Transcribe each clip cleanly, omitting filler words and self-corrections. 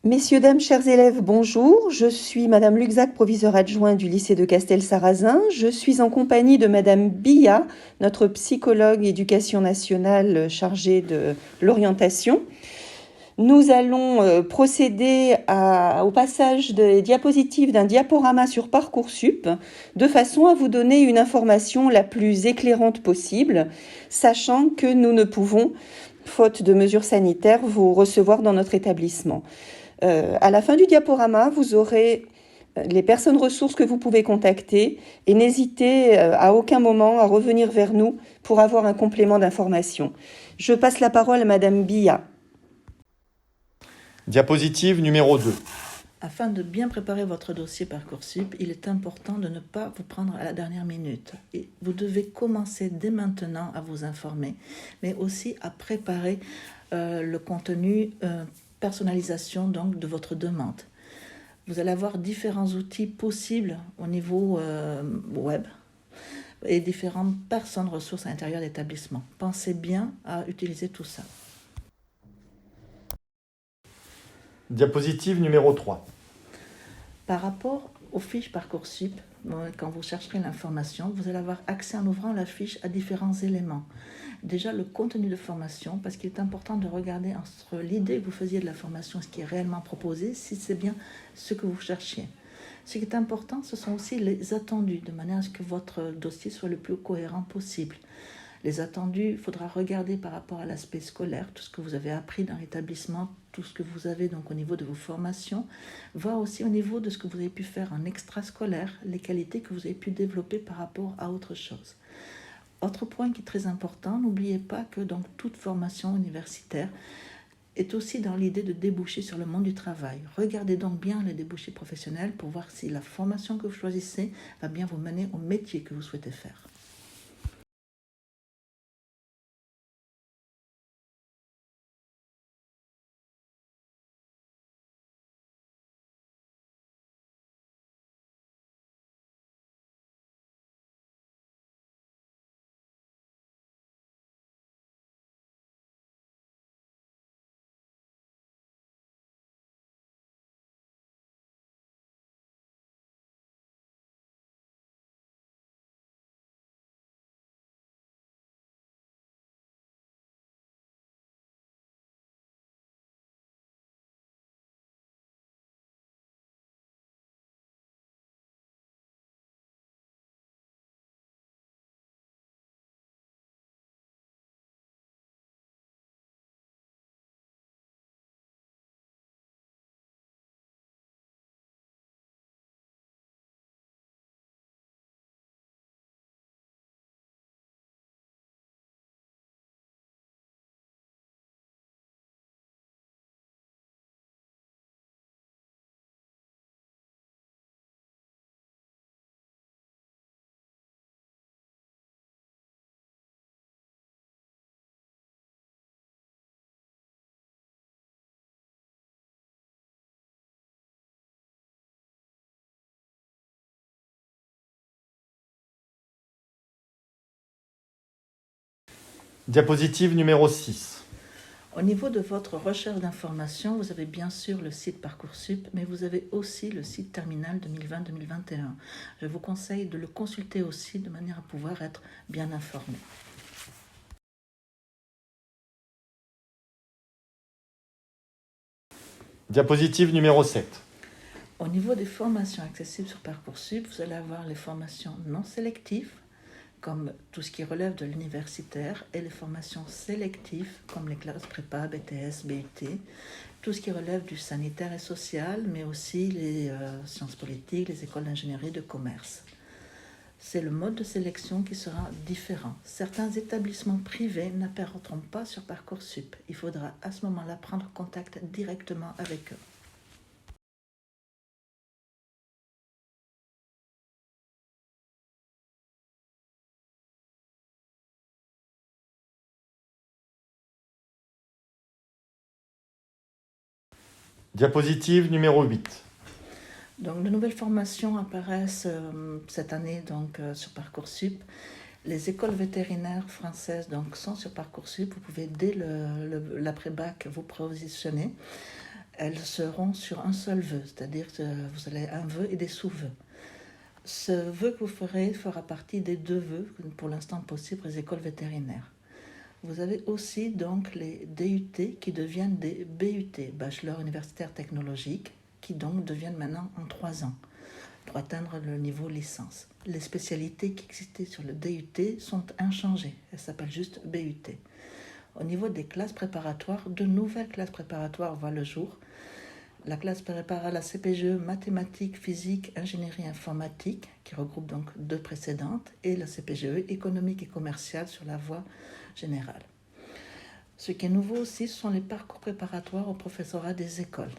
Messieurs, dames, chers élèves, bonjour. Je suis Madame Luxac, proviseur adjoint du lycée de Castel-Sarrazin. Je suis en compagnie de Madame Billa, notre psychologue éducation nationale chargée de l'orientation. Nous allons procéder au passage des diapositives d'un diaporama sur Parcoursup, de façon à vous donner une information la plus éclairante possible, sachant que nous ne pouvons, faute de mesures sanitaires, vous recevoir dans notre établissement. À la fin du diaporama, vous aurez les personnes ressources que vous pouvez contacter et n'hésitez à aucun moment à revenir vers nous pour avoir un complément d'information. Je passe la parole à Madame Billa. Diapositive numéro 2. Afin de bien préparer votre dossier Parcoursup, il est important de ne pas vous prendre à la dernière minute. Et vous devez commencer dès maintenant à vous informer, mais aussi à préparer le contenu personnalisation donc, de votre demande. Vous allez avoir différents outils possibles au niveau web et différentes personnes ressources à l'intérieur de l'établissement. Pensez bien à utiliser tout ça. Diapositive numéro 3. Par rapport aux fiches Parcoursup, quand vous chercherez l'information, vous allez avoir accès en ouvrant la fiche à différents éléments. Déjà le contenu de formation, parce qu'il est important de regarder entre l'idée que vous faisiez de la formation et ce qui est réellement proposé, si c'est bien ce que vous cherchiez. Ce qui est important, ce sont aussi les attendus, de manière à ce que votre dossier soit le plus cohérent possible. Les attendus, il faudra regarder par rapport à l'aspect scolaire, tout ce que vous avez appris dans l'établissement, tout ce que vous avez donc au niveau de vos formations, voir aussi au niveau de ce que vous avez pu faire en extrascolaire, les qualités que vous avez pu développer par rapport à autre chose. Autre point qui est très important, n'oubliez pas que donc toute formation universitaire est aussi dans l'idée de déboucher sur le monde du travail. Regardez donc bien les débouchés professionnels pour voir si la formation que vous choisissez va bien vous mener au métier que vous souhaitez faire. Diapositive numéro 6. Au niveau de votre recherche d'informations, vous avez bien sûr le site Parcoursup, mais vous avez aussi le site Terminal 2020-2021. Je vous conseille de le consulter aussi de manière à pouvoir être bien informé. Diapositive numéro 7. Au niveau des formations accessibles sur Parcoursup, vous allez avoir les formations non sélectives, comme tout ce qui relève de l'universitaire, et les formations sélectives, comme les classes prépa, BTS, BUT, tout ce qui relève du sanitaire et social, mais aussi les sciences politiques, les écoles d'ingénierie, de commerce. C'est le mode de sélection qui sera différent. Certains établissements privés n'apparaîtront pas sur Parcoursup. Il faudra à ce moment-là prendre contact directement avec eux. Diapositive numéro 8. Donc, de nouvelles formations apparaissent cette année sur Parcoursup. Les écoles vétérinaires françaises sont sur Parcoursup. Vous pouvez dès l'après-bac vous positionner. elles seront sur un seul vœu, c'est-à-dire que vous allez un vœu et des sous-vœux. Ce vœu que vous ferez fera partie des 2 vœux, pour l'instant possibles, les écoles vétérinaires. Vous avez aussi donc les DUT qui deviennent des BUT, Bachelor universitaire technologique, qui donc deviennent maintenant en 3 ans, pour atteindre le niveau licence. Les spécialités qui existaient sur le DUT sont inchangées, elles s'appellent juste BUT. Au niveau des classes préparatoires, 2 nouvelles classes préparatoires voient le jour. La classe préparatoire, la CPGE mathématiques, physique, ingénierie informatique, qui regroupe donc 2 précédentes, et la CPGE économique et commerciale sur la voie générale. Ce qui est nouveau aussi, ce sont les parcours préparatoires au professorat des écoles.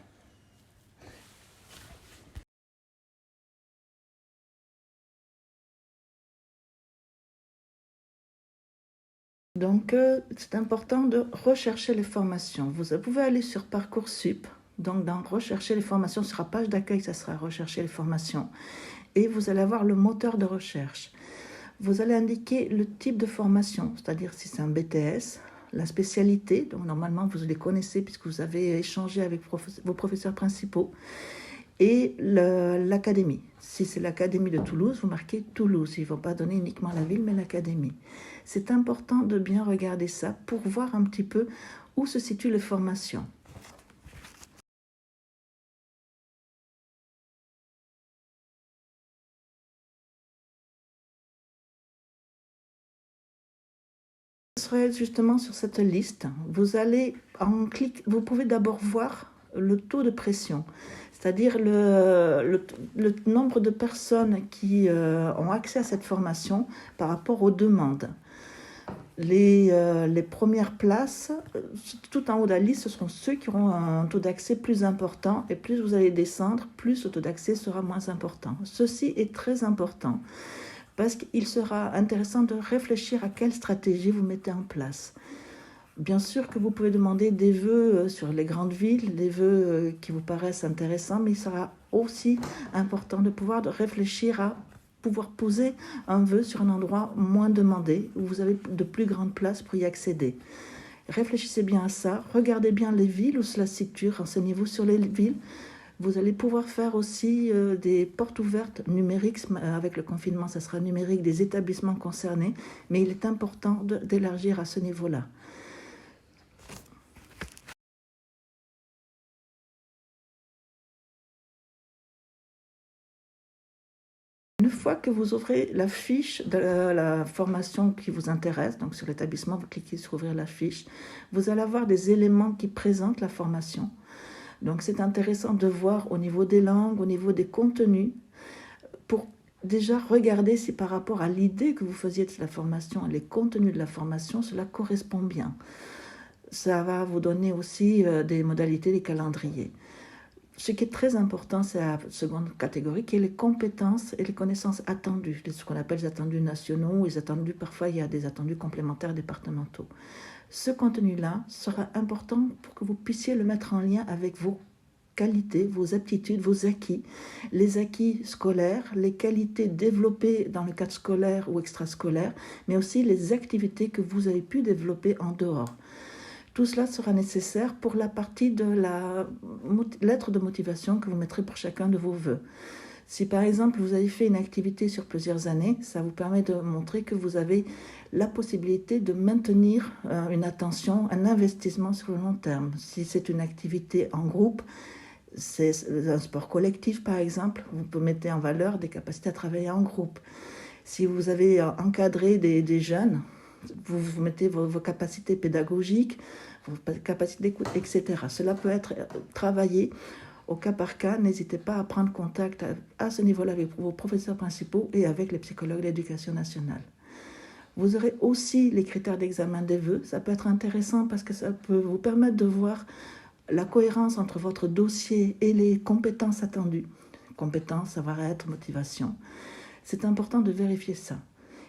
Donc, c'est important de rechercher les formations. Vous pouvez aller sur Parcoursup. Donc, dans rechercher les formations, sur la page d'accueil, ça sera rechercher les formations. Et vous allez avoir le moteur de recherche. Vous allez indiquer le type de formation, c'est-à-dire si c'est un BTS, la spécialité, donc normalement vous les connaissez puisque vous avez échangé avec vos professeurs principaux, et l'académie. Si c'est l'académie de Toulouse, vous marquez Toulouse. Ils ne vont pas donner uniquement la ville, mais l'académie. C'est important de bien regarder ça pour voir un petit peu où se situent les formations. Justement sur cette liste, vous pouvez d'abord voir le taux de pression, c'est-à-dire le nombre de personnes qui ont accès à cette formation par rapport aux demandes. Les premières places, tout en haut de la liste, ce seront ceux qui auront un taux d'accès plus important, et plus vous allez descendre, plus le taux d'accès sera moins important. Ceci est très important, parce qu'il sera intéressant de réfléchir à quelle stratégie vous mettez en place. Bien sûr que vous pouvez demander des vœux sur les grandes villes, des vœux qui vous paraissent intéressants, mais il sera aussi important de pouvoir réfléchir à pouvoir poser un vœu sur un endroit moins demandé, où vous avez de plus grandes places pour y accéder. Réfléchissez bien à ça, regardez bien les villes où cela se situe, renseignez-vous sur les villes. Vous allez pouvoir faire aussi des portes ouvertes numériques. Avec le confinement, ça sera numérique des établissements concernés, mais il est important d'élargir à ce niveau-là. Une fois que vous ouvrez la fiche de la formation qui vous intéresse, donc sur l'établissement, vous cliquez sur ouvrir la fiche, vous allez avoir des éléments qui présentent la formation. Donc c'est intéressant de voir au niveau des langues, au niveau des contenus, pour déjà regarder si par rapport à l'idée que vous faisiez de la formation, les contenus de la formation, cela correspond bien. Ça va vous donner aussi des modalités, des calendriers. Ce qui est très important, c'est la seconde catégorie, qui est les compétences et les connaissances attendues, ce qu'on appelle les attendus nationaux, les attendus, parfois il y a des attendus complémentaires départementaux. Ce contenu-là sera important pour que vous puissiez le mettre en lien avec vos qualités, vos aptitudes, vos acquis, les acquis scolaires, les qualités développées dans le cadre scolaire ou extrascolaire, mais aussi les activités que vous avez pu développer en dehors. Tout cela sera nécessaire pour la partie de la lettre de motivation que vous mettrez pour chacun de vos vœux. Si par exemple vous avez fait une activité sur plusieurs années, ça vous permet de montrer que vous avez la possibilité de maintenir une attention, un investissement sur le long terme. Si c'est une activité en groupe, c'est un sport collectif par exemple, vous mettez en valeur des capacités à travailler en groupe. Si vous avez encadré des jeunes, vous mettez vos capacités pédagogiques, vos capacités d'écoute, etc. Cela peut être travaillé au cas par cas. N'hésitez pas à prendre contact à ce niveau-là avec vos professeurs principaux et avec les psychologues de l'éducation nationale. Vous aurez aussi les critères d'examen des vœux. Ça peut être intéressant parce que ça peut vous permettre de voir la cohérence entre votre dossier et les compétences attendues. Compétences, savoir-être, motivation. C'est important de vérifier ça.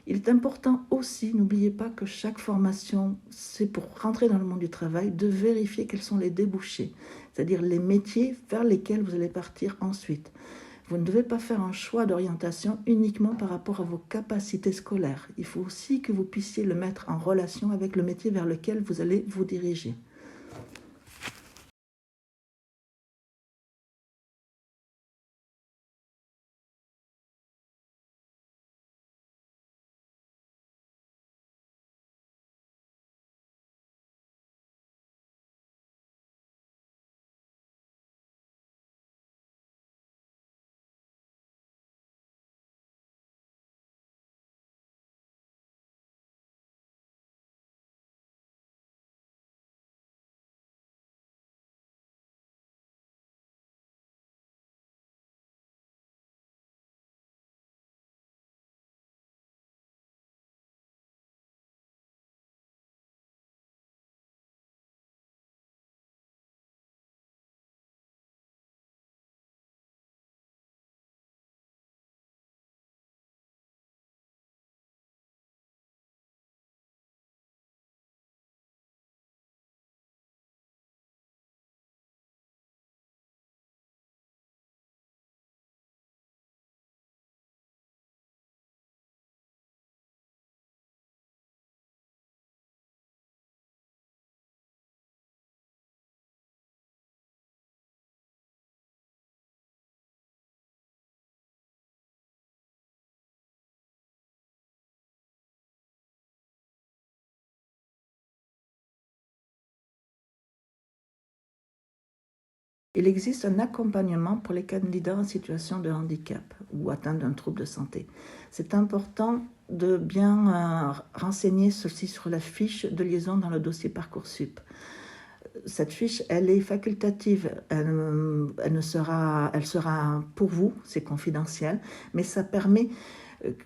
Il est important aussi, n'oubliez pas que chaque formation, c'est pour rentrer dans le monde du travail, de vérifier quels sont les débouchés, c'est-à-dire les métiers vers lesquels vous allez partir ensuite. Vous ne devez pas faire un choix d'orientation uniquement par rapport à vos capacités scolaires. Il faut aussi que vous puissiez le mettre en relation avec le métier vers lequel vous allez vous diriger. Il existe un accompagnement pour les candidats en situation de handicap ou atteints d'un trouble de santé. C'est important de bien renseigner ceci sur la fiche de liaison dans le dossier Parcoursup. Cette fiche, elle est facultative, elle sera pour vous, c'est confidentiel, mais ça permet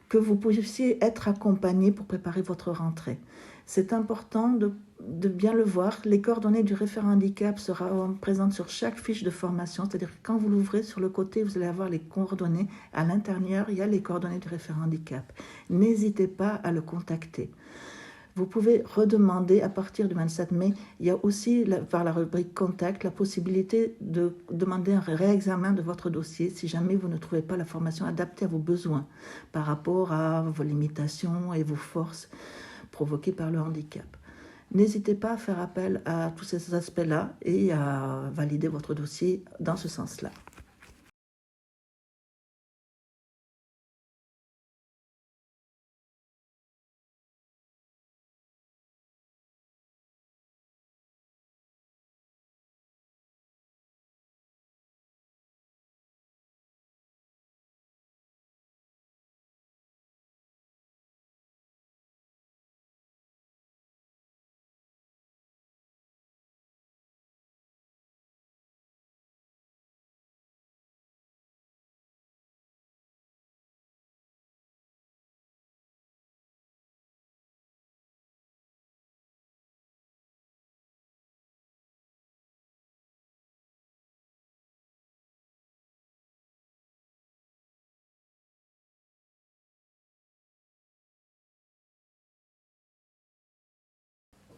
que vous puissiez être accompagné pour préparer votre rentrée. C'est important de bien le voir. Les coordonnées du référent handicap seront présentes sur chaque fiche de formation, c'est-à-dire que quand vous l'ouvrez sur le côté, vous allez avoir les coordonnées. À l'intérieur, il y a les coordonnées du référent handicap. N'hésitez pas à le contacter. Vous pouvez redemander à partir du 27 mai. Il y a aussi, par la rubrique Contact, la possibilité de demander un réexamen de votre dossier si jamais vous ne trouvez pas la formation adaptée à vos besoins par rapport à vos limitations et vos forces provoquées par le handicap. N'hésitez pas à faire appel à tous ces aspects-là et à valider votre dossier dans ce sens-là.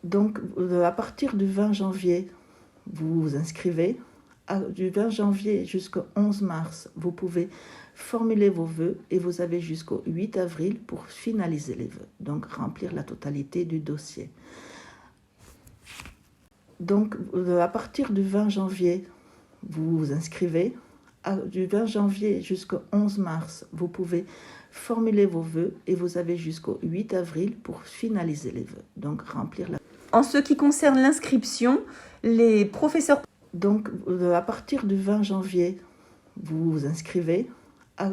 Donc, à partir du 20 janvier, vous vous inscrivez. Du 20 janvier jusqu'au 11 mars, vous pouvez formuler vos vœux et vous avez jusqu'au 8 avril pour finaliser les vœux, donc remplir la totalité du dossier. Donc, à partir du 20 janvier, vous vous inscrivez. Du 20 janvier jusqu'au 11 mars, vous pouvez formuler vos vœux et vous avez jusqu'au 8 avril pour finaliser les vœux, donc remplir la... En ce qui concerne l'inscription, les professeurs... Donc, à partir du 20 janvier, vous vous inscrivez.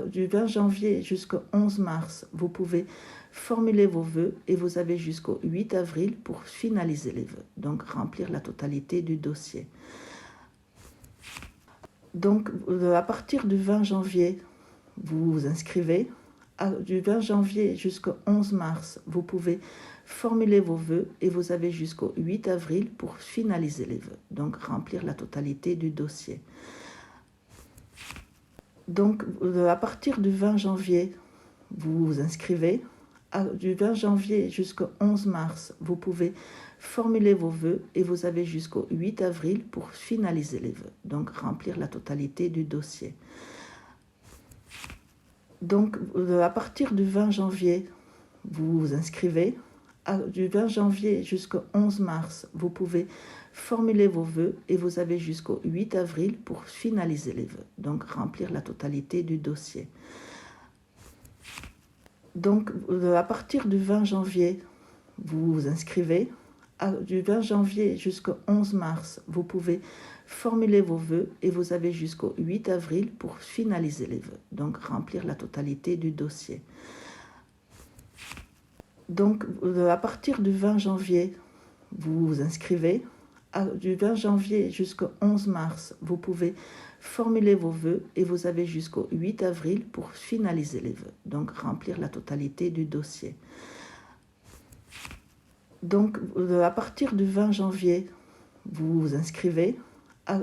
Du 20 janvier jusqu'au 11 mars, vous pouvez formuler vos vœux et vous avez jusqu'au 8 avril pour finaliser les vœux, donc remplir la totalité du dossier. Donc, à partir du 20 janvier, vous vous inscrivez. Du 20 janvier jusqu'au 11 mars, vous pouvez formuler vos vœux et vous avez jusqu'au 8 avril pour finaliser les vœux, donc remplir la totalité du dossier. Donc, à partir du 20 janvier, vous vous inscrivez. Du 20 janvier jusqu'au 11 mars, vous pouvez formuler vos vœux et vous avez jusqu'au 8 avril pour finaliser les vœux, donc remplir la totalité du dossier. Donc, à partir du 20 janvier, vous vous inscrivez. Du 20 janvier jusqu'au 11 mars, vous pouvez formuler vos vœux et vous avez jusqu'au 8 avril pour finaliser les vœux, donc remplir la totalité du dossier. Donc, à partir du 20 janvier, vous vous inscrivez. Du 20 janvier jusqu'au 11 mars, vous pouvez formuler vos vœux et vous avez jusqu'au 8 avril pour finaliser les vœux, donc remplir la totalité du dossier. Donc, à partir du 20 janvier, vous vous inscrivez. Du 20 janvier jusqu'au 11 mars, vous pouvez formuler vos vœux et vous avez jusqu'au 8 avril pour finaliser les vœux, donc remplir la totalité du dossier. Donc, à partir du 20 janvier, vous vous inscrivez.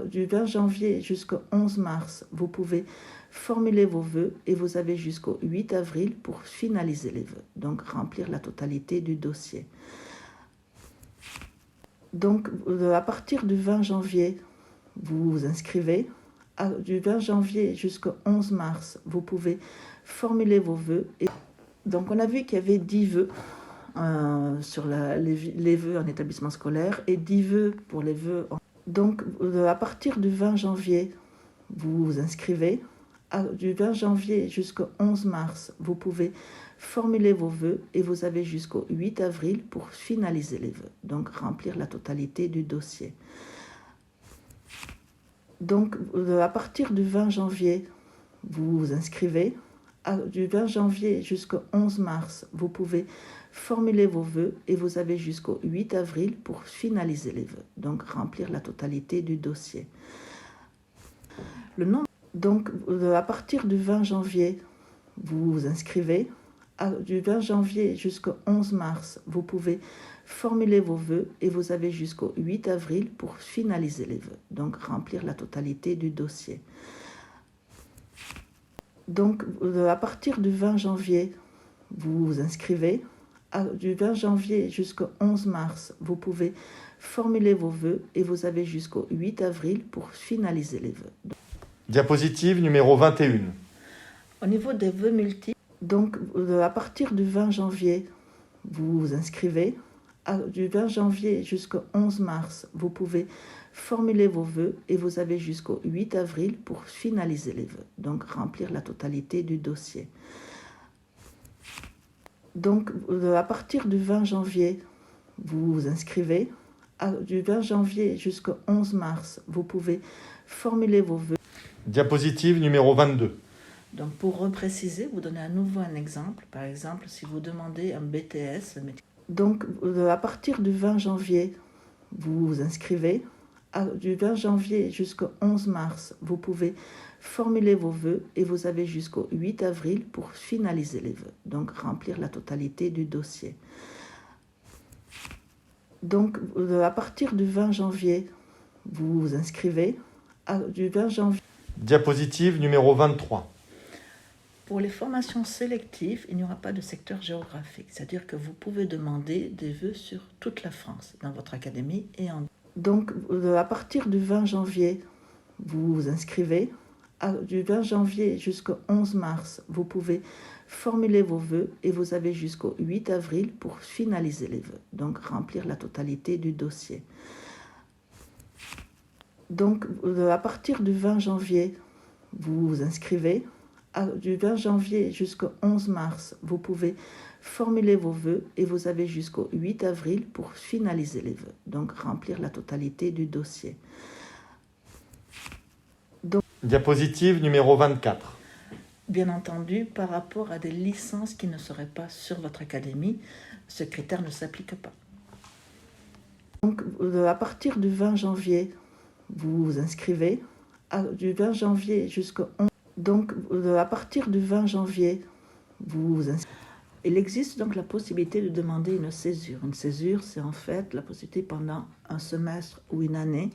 Du 20 janvier jusqu'au 11 mars, vous pouvez formuler vos vœux et vous avez jusqu'au 8 avril pour finaliser les vœux, donc remplir la totalité du dossier. Donc, à partir du 20 janvier, vous vous inscrivez. Du 20 janvier jusqu'au 11 mars, vous pouvez formuler vos vœux. Donc, on a vu qu'il y avait 10 vœux sur les vœux en établissement scolaire et 10 vœux pour les vœux. Donc, à partir du 20 janvier, vous vous inscrivez. Du 20 janvier jusqu'au 11 mars, vous pouvez formuler vos vœux et vous avez jusqu'au 8 avril pour finaliser les vœux, donc remplir la totalité du dossier. Donc, à partir du 20 janvier, vous vous inscrivez. Du 20 janvier jusqu'au 11 mars, vous pouvez formuler vos vœux et vous avez jusqu'au 8 avril pour finaliser les vœux, donc remplir la totalité du dossier. Donc, à partir du 20 janvier, vous vous inscrivez. Du 20 janvier jusqu'au 11 mars, vous pouvez formuler vos vœux et vous avez jusqu'au 8 avril pour finaliser les vœux, donc remplir la totalité du dossier. Donc, à partir du 20 janvier, vous vous inscrivez. Du 20 janvier jusqu'au 11 mars, vous pouvez formuler vos vœux et vous avez jusqu'au 8 avril pour finaliser les vœux. Diapositive numéro 21. Au niveau des vœux multiples, donc à partir du 20 janvier, vous vous inscrivez. Du 20 janvier jusqu'au 11 mars, vous pouvez formuler vos vœux et vous avez jusqu'au 8 avril pour finaliser les vœux, donc remplir la totalité du dossier. Donc, à partir du 20 janvier, vous vous inscrivez. Du 20 janvier jusqu'au 11 mars, vous pouvez formuler vos vœux. Diapositive numéro 22. Donc, pour repréciser, vous donnez à nouveau un exemple. Par exemple, si vous demandez un BTS, donc, à partir du 20 janvier, vous vous inscrivez. Du 20 janvier jusqu'au 11 mars, vous pouvez formuler vos vœux et vous avez jusqu'au 8 avril pour finaliser les vœux, donc remplir la totalité du dossier. Donc, à partir du 20 janvier, vous vous inscrivez. Du 20 janvier. Diapositive numéro 23. Pour les formations sélectives, il n'y aura pas de secteur géographique, c'est-à-dire que vous pouvez demander des vœux sur toute la France, dans votre académie et en... Donc, à partir du 20 janvier, vous vous inscrivez. Du 20 janvier jusqu'au 11 mars, vous pouvez formuler vos vœux et vous avez jusqu'au 8 avril pour finaliser les vœux, donc remplir la totalité du dossier. Donc, à partir du 20 janvier, vous vous inscrivez. Du 20 janvier jusqu'au 11 mars, vous pouvez formuler vos vœux et vous avez jusqu'au 8 avril pour finaliser les vœux, donc remplir la totalité du dossier. Donc, Diapositive numéro 24. Bien entendu, par rapport à des licences qui ne seraient pas sur votre académie, ce critère ne s'applique pas. Donc, à partir du 20 janvier, vous vous inscrivez. Du 20 janvier jusqu'au 11. Donc, à partir du 20 janvier, vous vous inscrivez. Il existe donc la possibilité de demander une césure. Une césure, c'est en fait la possibilité pendant un semestre ou une année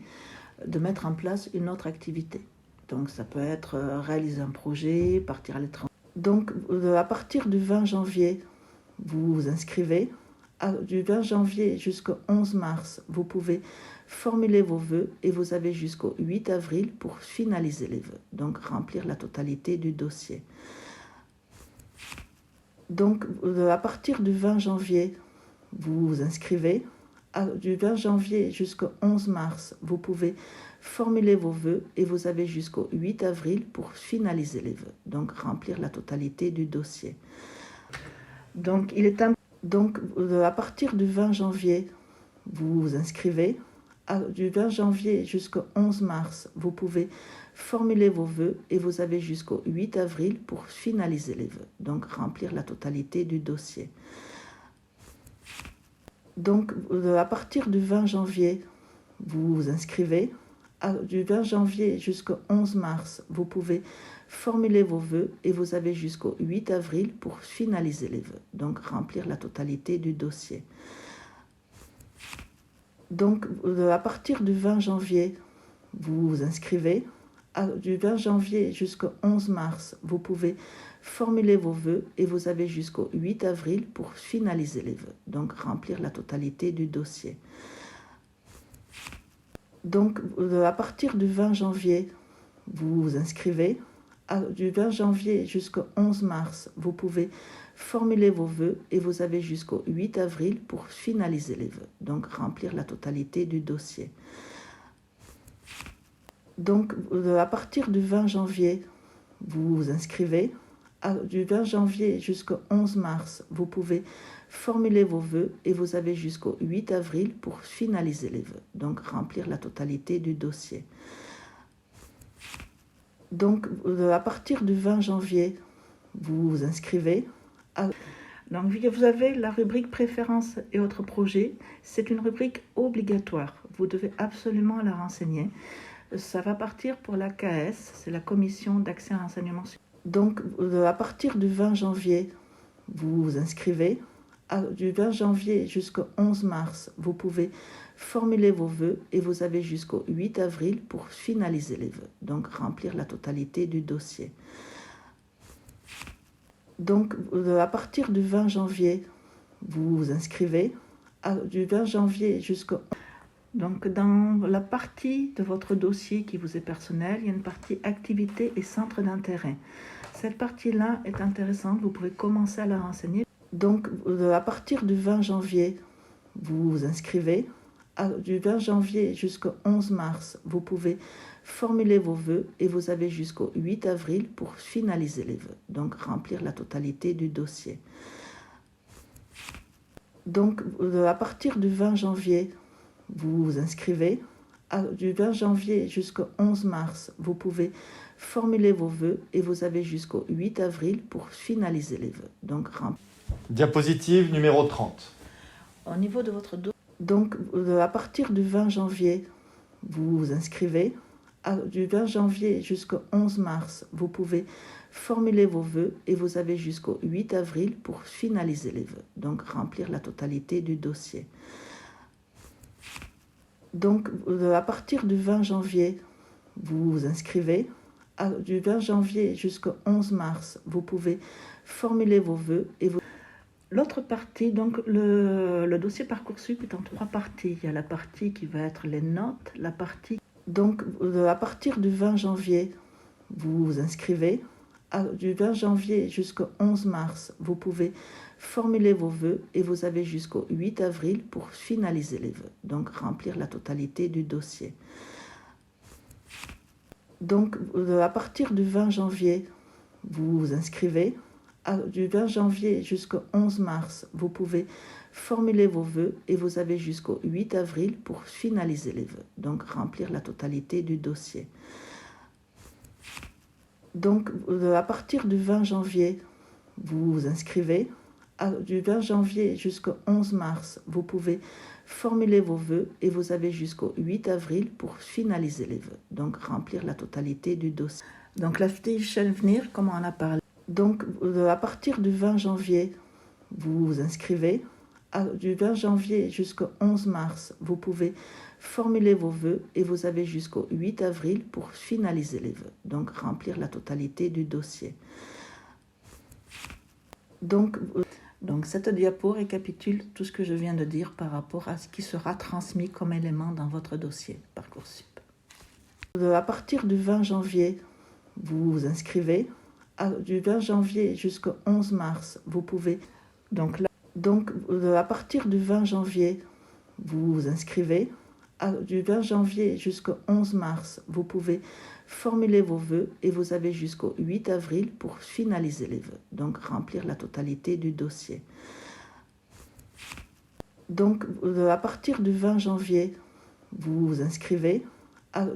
de mettre en place une autre activité. Donc, ça peut être réaliser un projet, partir à l'étranger. Donc, à partir du 20 janvier, vous vous inscrivez. Du 20 janvier jusqu'au 11 mars, vous pouvez formuler vos vœux et vous avez jusqu'au 8 avril pour finaliser les vœux, donc remplir la totalité du dossier. Donc, à partir du 20 janvier, vous vous inscrivez. Du 20 janvier jusqu'au 11 mars, vous pouvez formuler vos vœux et vous avez jusqu'au 8 avril pour finaliser les vœux, donc remplir la totalité du dossier. Donc, à partir du 20 janvier, vous vous inscrivez. Du 20 janvier jusqu'au 11 mars, vous pouvez formuler vos vœux et vous avez jusqu'au 8 avril pour finaliser les vœux, donc remplir la totalité du dossier. Donc, à partir du 20 janvier, vous vous inscrivez. Du 20 janvier jusqu'au 11 mars, vous pouvez formuler vos vœux et vous avez jusqu'au 8 avril pour finaliser les vœux, donc remplir la totalité du dossier. Donc, à partir du 20 janvier, vous vous inscrivez. Du 20 janvier jusqu'au 11 mars, vous pouvez formuler vos vœux et vous avez jusqu'au 8 avril pour finaliser les vœux, donc remplir la totalité du dossier. Donc, à partir du 20 janvier, vous vous inscrivez. Du 20 janvier jusqu'au 11 mars, vous pouvez formuler vos vœux et vous avez jusqu'au 8 avril pour finaliser les vœux, donc remplir la totalité du dossier. Donc, à partir du 20 janvier, vous vous inscrivez. Du 20 janvier jusqu'au 11 mars, vous pouvez formuler vos vœux et vous avez jusqu'au 8 avril pour finaliser les vœux, donc remplir la totalité du dossier. Donc, à partir du 20 janvier, vous vous inscrivez. Donc, vous avez la rubrique préférences et autres projets. C'est une rubrique obligatoire. Vous devez absolument la renseigner. Ça va partir pour la KS, c'est la Commission d'accès à l'enseignement. Donc, à partir du 20 janvier, vous vous inscrivez. Du 20 janvier jusqu'au 11 mars, vous pouvez formuler vos vœux et vous avez jusqu'au 8 avril pour finaliser les vœux, donc remplir la totalité du dossier. Donc, à partir du 20 janvier, vous vous inscrivez. Du 20 janvier jusqu'au... Donc, dans la partie de votre dossier qui vous est personnel, il y a une partie activités et centres d'intérêt. Cette partie-là est intéressante, vous pouvez commencer à la renseigner. Donc, à partir du 20 janvier, vous vous inscrivez. Du 20 janvier jusqu'au 11 mars, vous pouvez formuler vos vœux et vous avez jusqu'au 8 avril pour finaliser les vœux, donc remplir la totalité du dossier. Donc, à partir du 20 janvier, vous vous inscrivez. Du 20 janvier jusqu'au 11 mars, vous pouvez formuler vos vœux et vous avez jusqu'au 8 avril pour finaliser les vœux, donc remplir. Diapositive numéro 30. Au niveau de votre dossier, donc à partir du 20 janvier, vous vous inscrivez. Du 20 janvier jusqu'au 11 mars, vous pouvez formuler vos vœux et vous avez jusqu'au 8 avril pour finaliser les vœux, donc remplir la totalité du dossier. Donc, à partir du 20 janvier, vous vous inscrivez. Du 20 janvier jusqu'au 11 mars, vous pouvez formuler vos vœux et vous... L'autre partie, donc le dossier Parcoursup est en 3 parties. Il y a la partie qui va être les notes, la partie... Donc, à partir du 20 janvier, vous vous inscrivez. Du 20 janvier jusqu'au 11 mars, vous pouvez formuler vos vœux et vous avez jusqu'au 8 avril pour finaliser les vœux, donc remplir la totalité du dossier. Donc, à partir du 20 janvier, vous vous inscrivez. Du 20 janvier jusqu'au 11 mars, vous pouvez formuler vos vœux et vous avez jusqu'au 8 avril pour finaliser les vœux, donc remplir la totalité du dossier. Donc, à partir du 20 janvier, vous vous inscrivez. Du 20 janvier jusqu'au 11 mars, vous pouvez formuler vos vœux et vous avez jusqu'au 8 avril pour finaliser les vœux, donc remplir la totalité du dossier. Donc, la fiche à venir, comme on en a parlé. Donc, à partir du 20 janvier, vous vous inscrivez. Du 20 janvier jusqu'au 11 mars, vous pouvez formuler vos vœux et vous avez jusqu'au 8 avril pour finaliser les vœux, donc remplir la totalité du dossier. Donc, cette diapo récapitule tout ce que je viens de dire par rapport à ce qui sera transmis comme élément dans votre dossier Parcoursup. À partir du 20 janvier, vous vous inscrivez. Du 20 janvier jusqu'au 11 mars, vous pouvez... Donc, à partir du 20 janvier, vous vous inscrivez. Du 20 janvier jusqu'au 11 mars, vous pouvez formuler vos vœux et vous avez jusqu'au 8 avril pour finaliser les vœux, donc remplir la totalité du dossier. Donc, à partir du 20 janvier, vous vous inscrivez.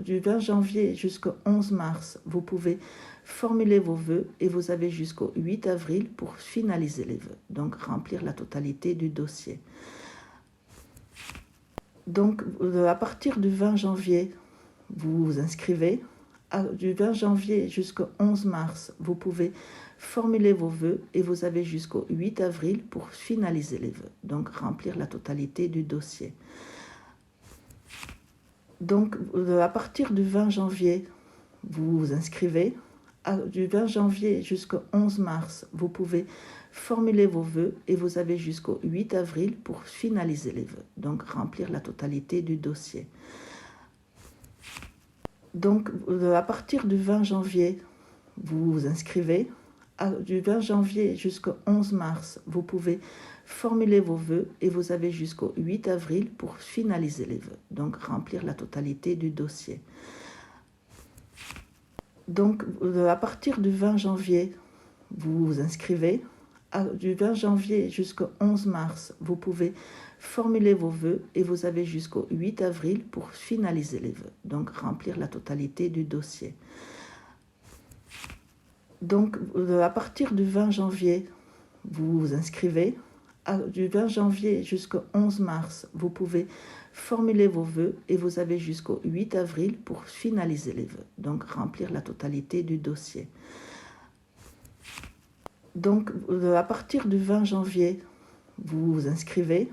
Du 20 janvier jusqu'au 11 mars, vous pouvez formuler vos vœux et vous avez jusqu'au 8 avril pour finaliser les vœux, donc remplir la totalité du dossier. Donc, à partir du 20 janvier, vous vous inscrivez. Du 20 janvier jusqu'au 11 mars, vous pouvez formuler vos vœux et vous avez jusqu'au 8 avril pour finaliser les vœux, donc remplir la totalité du dossier. Donc, à partir du 20 janvier, vous vous inscrivez. Du 20 janvier jusqu'au 11 mars, vous pouvez formuler vos vœux et vous avez jusqu'au 8 avril pour finaliser les vœux, donc remplir la totalité du dossier. Donc, à partir du 20 janvier, vous vous inscrivez. Du 20 janvier jusqu'au 11 mars, vous pouvez formuler vos vœux et vous avez jusqu'au 8 avril pour finaliser les vœux, donc remplir la totalité du dossier. Donc, à partir du 20 janvier, vous vous inscrivez. Du 20 janvier jusqu'au 11 mars, vous pouvez formuler vos vœux et vous avez jusqu'au 8 avril pour finaliser les vœux, donc remplir la totalité du dossier. Donc, à partir du 20 janvier, vous vous inscrivez. Du 20 janvier jusqu'au 11 mars, vous pouvez formuler vos vœux et vous avez jusqu'au 8 avril pour finaliser les vœux, donc remplir la totalité du dossier. Donc, à partir du 20 janvier, vous vous inscrivez.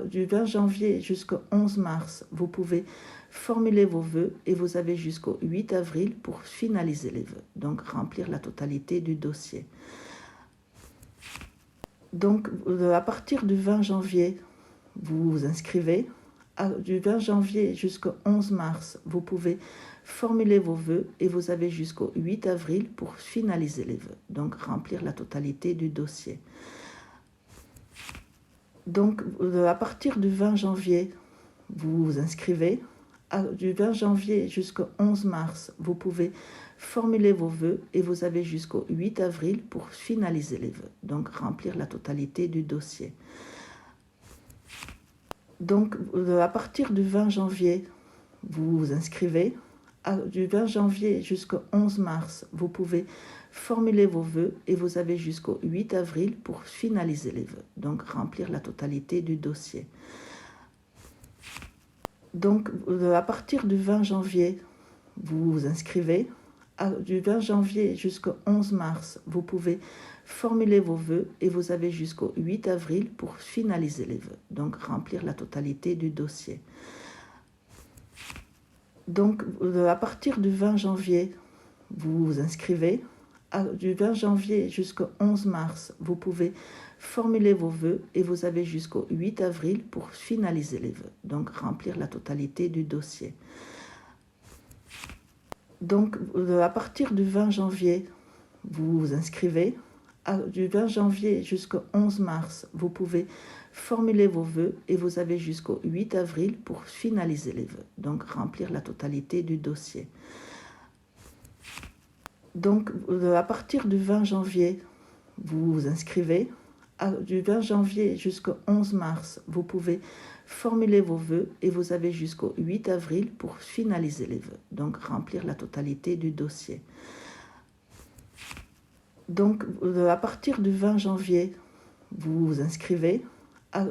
Du 20 janvier jusqu'au 11 mars, vous pouvez formuler vos vœux et vous avez jusqu'au 8 avril pour finaliser les vœux, donc remplir la totalité du dossier. Donc, à partir du 20 janvier, vous vous inscrivez. Du 20 janvier jusqu'au 11 mars, vous pouvez formuler vos vœux et vous avez jusqu'au 8 avril pour finaliser les vœux, donc remplir la totalité du dossier. Donc, à partir du 20 janvier, vous vous inscrivez. Du 20 janvier jusqu'au 11 mars, vous pouvez formuler vos vœux et vous avez jusqu'au 8 avril pour finaliser les vœux, donc remplir la totalité du dossier. Donc, à partir du 20 janvier, vous vous inscrivez. Du 20 janvier jusqu'au 11 mars, vous pouvez formuler vos vœux et vous avez jusqu'au 8 avril pour finaliser les vœux, donc remplir la totalité du dossier. Donc, à partir du 20 janvier, vous vous inscrivez. Du 20 janvier jusqu'au 11 mars, vous pouvez formuler vos vœux et vous avez jusqu'au 8 avril pour finaliser les vœux, donc remplir la totalité du dossier. Donc, à partir du 20 janvier, vous vous inscrivez. Du 20 janvier jusqu'au 11 mars, vous pouvez formuler vos vœux et vous avez jusqu'au 8 avril pour finaliser les vœux, donc remplir la totalité du dossier. Donc, à partir du 20 janvier, vous vous inscrivez. Du 20 janvier jusqu'au 11 mars, vous pouvez formuler vos vœux et vous avez jusqu'au 8 avril pour finaliser les vœux, donc remplir la totalité du dossier. Donc, à partir du 20 janvier, vous vous inscrivez. Du 20 janvier jusqu'au 11 mars, vous pouvez formuler vos vœux et vous avez jusqu'au 8 avril pour finaliser les vœux, donc remplir la totalité du dossier. Donc, à partir du 20 janvier, vous vous inscrivez.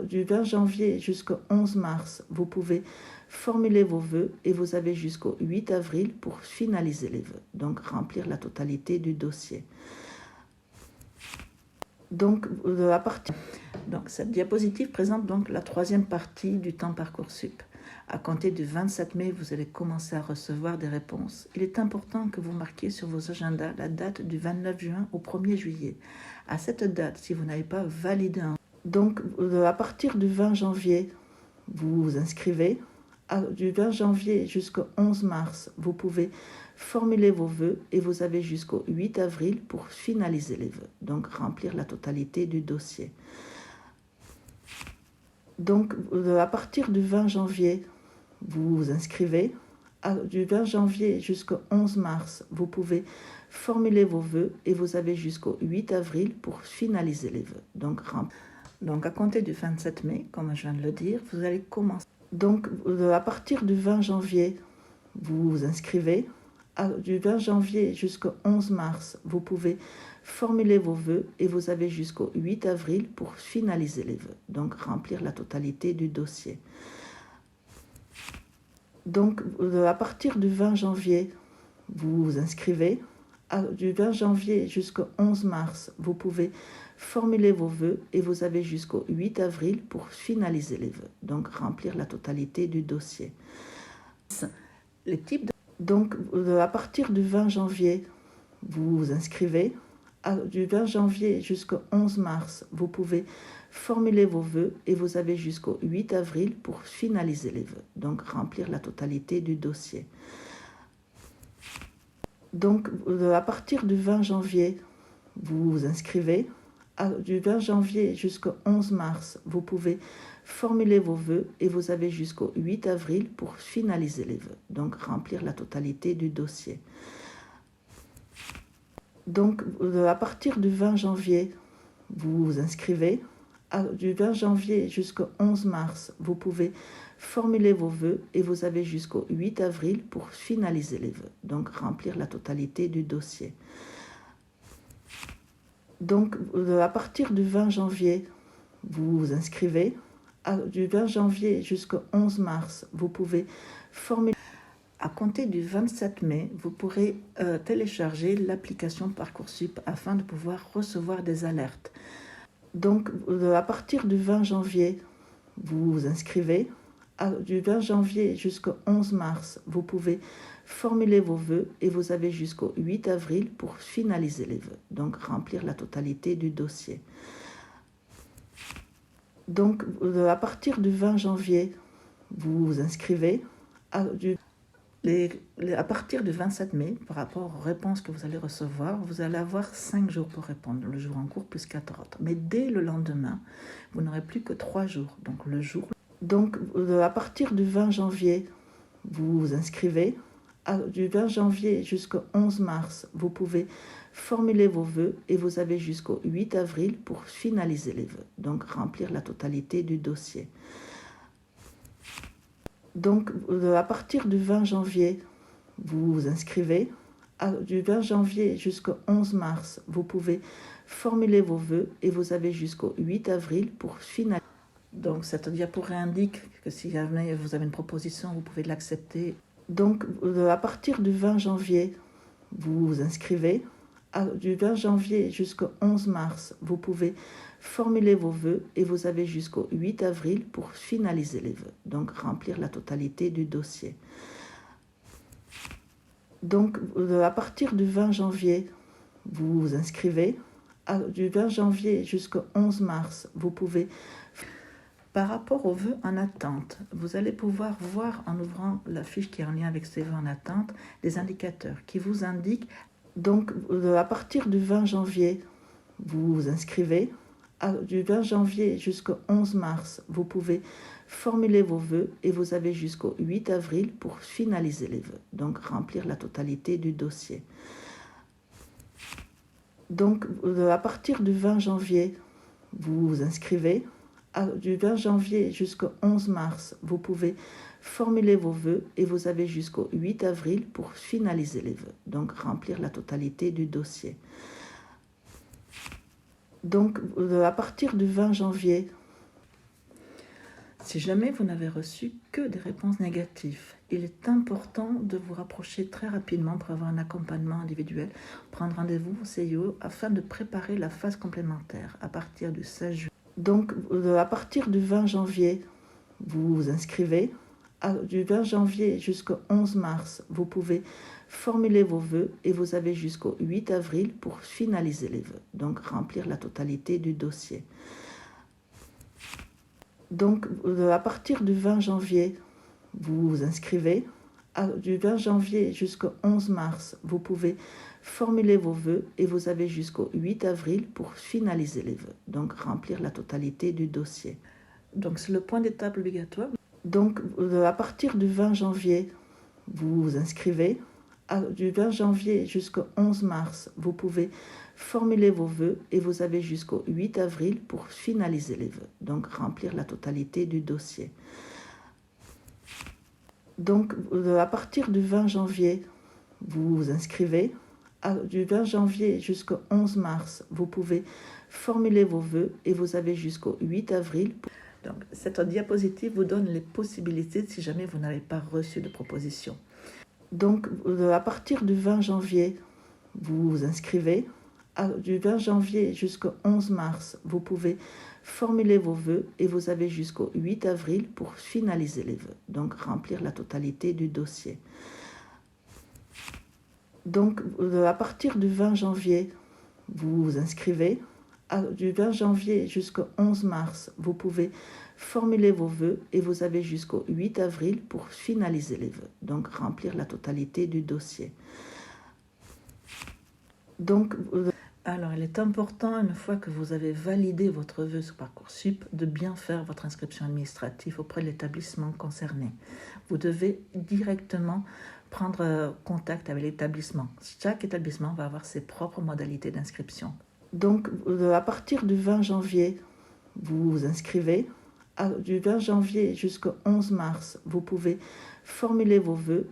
Du 20 janvier jusqu'au 11 mars, vous pouvez formuler vos vœux et vous avez jusqu'au 8 avril pour finaliser les vœux, donc remplir la totalité du dossier. Donc, cette diapositive présente donc la troisième partie du temps Parcoursup. À compter du 27 mai, vous allez commencer à recevoir des réponses. Il est important que vous marquiez sur vos agendas la date du 29 juin au 1er juillet. À cette date, si vous n'avez pas validé Donc, à partir du 20 janvier, vous vous inscrivez. Du 20 janvier jusqu'au 11 mars, vous pouvez formuler vos vœux et vous avez jusqu'au 8 avril pour finaliser les vœux, donc remplir la totalité du dossier. Donc, à partir du 20 janvier, vous vous inscrivez. Du 20 janvier jusqu'au 11 mars, vous pouvez formuler vos vœux et vous avez jusqu'au 8 avril pour finaliser les vœux, donc remplir. Donc, à compter du 27 mai, comme je viens de le dire, vous allez commencer. Donc, à partir du 20 janvier, vous vous inscrivez. Du 20 janvier jusqu'au 11 mars, vous pouvez formuler vos vœux et vous avez jusqu'au 8 avril pour finaliser les vœux, donc remplir la totalité du dossier. Donc, à partir du 20 janvier, vous vous inscrivez. Du 20 janvier jusqu'au 11 mars, vous pouvez formuler vos vœux et vous avez jusqu'au 8 avril pour finaliser les vœux, donc remplir la totalité du dossier. Les types de... Donc, à partir du 20 janvier, vous vous inscrivez. Du 20 janvier jusqu'au 11 mars, vous pouvez formuler vos vœux et vous avez jusqu'au 8 avril pour finaliser les vœux, donc remplir la totalité du dossier. Donc, à partir du 20 janvier, vous vous inscrivez. Du 20 janvier jusqu'au 11 mars, vous pouvez formuler vos vœux et vous avez jusqu'au 8 avril pour finaliser les vœux, donc remplir la totalité du dossier. Donc, à partir du 20 janvier, vous vous inscrivez. Du 20 janvier jusqu'au 11 mars, vous pouvez formuler vos vœux et vous avez jusqu'au 8 avril pour finaliser les vœux, donc remplir la totalité du dossier. Donc, à partir du 20 janvier, vous vous inscrivez. Du 20 janvier jusqu'au 11 mars, vous pouvez formuler. À compter du 27 mai, vous pourrez télécharger l'application Parcoursup afin de pouvoir recevoir des alertes. Donc, à partir du 20 janvier, vous vous inscrivez. Du 20 janvier jusqu'au 11 mars, vous pouvez formuler vos vœux et vous avez jusqu'au 8 avril pour finaliser les vœux, donc remplir la totalité du dossier. Donc, à partir du 20 janvier, vous vous inscrivez. À partir du 27 mai, par rapport aux réponses que vous allez recevoir, vous allez avoir 5 jours pour répondre, le jour en cours plus 4 autres. Mais dès le lendemain, vous n'aurez plus que 3 jours, donc le jour. Donc, à partir du 20 janvier, vous vous inscrivez. Du 20 janvier jusqu'au 11 mars, vous pouvez formuler vos vœux et vous avez jusqu'au 8 avril pour finaliser les vœux, donc remplir la totalité du dossier. Donc, à partir du 20 janvier, vous vous inscrivez. Du 20 janvier jusqu'au 11 mars, vous pouvez formuler vos vœux et vous avez jusqu'au 8 avril pour finaliser. Donc, cette diapo indique que si jamais vous avez une proposition, vous pouvez l'accepter. Donc, à partir du 20 janvier, vous vous inscrivez. Du 20 janvier jusqu'au 11 mars, vous pouvez formuler vos vœux et vous avez jusqu'au 8 avril pour finaliser les vœux, donc remplir la totalité du dossier. Donc, à partir du 20 janvier, vous vous inscrivez. Du 20 janvier jusqu'au 11 mars, vous pouvez. Par rapport aux vœux en attente, vous allez pouvoir voir en ouvrant la fiche qui est en lien avec ces vœux en attente, des indicateurs qui vous indiquent. Donc, à partir du 20 janvier, vous vous inscrivez. Du 20 janvier jusqu'au 11 mars, vous pouvez formuler vos vœux et vous avez jusqu'au 8 avril pour finaliser les vœux, donc remplir la totalité du dossier. Donc, à partir du 20 janvier, vous vous inscrivez. Du 20 janvier jusqu'au 11 mars, vous pouvez formuler vos vœux et vous avez jusqu'au 8 avril pour finaliser les vœux, donc remplir la totalité du dossier. Donc, à partir du 20 janvier, si jamais vous n'avez reçu que des réponses négatives, il est important de vous rapprocher très rapidement pour avoir un accompagnement individuel, prendre rendez-vous au CIO afin de préparer la phase complémentaire à partir du 16 juillet. Donc, à partir du 20 janvier, vous vous inscrivez. Du 20 janvier jusqu'au 11 mars, vous pouvez formuler vos vœux et vous avez jusqu'au 8 avril pour finaliser les vœux, donc remplir la totalité du dossier. Donc, à partir du 20 janvier, vous vous inscrivez. Du 20 janvier jusqu'au 11 mars, vous pouvez formuler vos vœux et vous avez jusqu'au 8 avril pour finaliser les vœux, donc remplir la totalité du dossier. Donc, c'est le point d'étape obligatoire. Donc, à partir du 20 janvier, vous vous inscrivez. Du 20 janvier jusqu'au 11 mars, vous pouvez formuler vos vœux et vous avez jusqu'au 8 avril pour finaliser les vœux, donc remplir la totalité du dossier. Donc, à partir du 20 janvier, vous vous inscrivez. Du 20 janvier jusqu'au 11 mars, vous pouvez formuler vos vœux et vous avez jusqu'au 8 avril. Donc, cette diapositive vous donne les possibilités si jamais vous n'avez pas reçu de proposition. Donc, à partir du 20 janvier, vous vous inscrivez. Du 20 janvier jusqu'au 11 mars, vous pouvez formuler vos vœux et vous avez jusqu'au 8 avril pour finaliser les vœux, donc remplir la totalité du dossier. Donc, à partir du 20 janvier, vous vous inscrivez. Du 20 janvier jusqu'au 11 mars, vous pouvez formuler vos vœux et vous avez jusqu'au 8 avril pour finaliser les vœux, donc remplir la totalité du dossier. Donc, alors, il est important, une fois que vous avez validé votre vœu sur Parcoursup, de bien faire votre inscription administrative auprès de l'établissement concerné. Vous devez directement prendre contact avec l'établissement. Chaque établissement va avoir ses propres modalités d'inscription. Donc, à partir du 20 janvier, vous vous inscrivez. Du 20 janvier jusqu'au 11 mars, vous pouvez formuler vos vœux.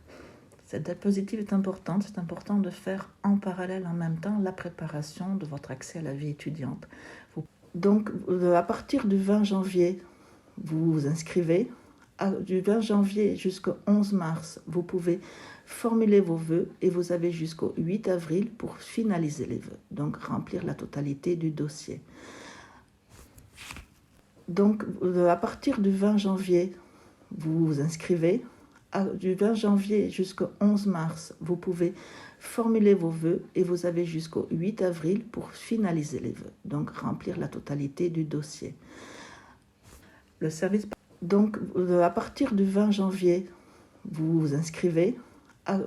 Cette date positive est importante. C'est important de faire en parallèle, en même temps, la préparation de votre accès à la vie étudiante. Donc, à partir du 20 janvier, vous vous inscrivez. Du 20 janvier jusqu'au 11 mars, vous pouvez formuler vos vœux et vous avez jusqu'au 8 avril pour finaliser les vœux, donc remplir la totalité du dossier. Donc, à partir du 20 janvier, vous vous inscrivez. Du 20 janvier jusqu'au 11 mars, vous pouvez formuler vos vœux et vous avez jusqu'au 8 avril pour finaliser les vœux, donc remplir la totalité du dossier. Le service. Donc, à partir du 20 janvier, vous vous inscrivez.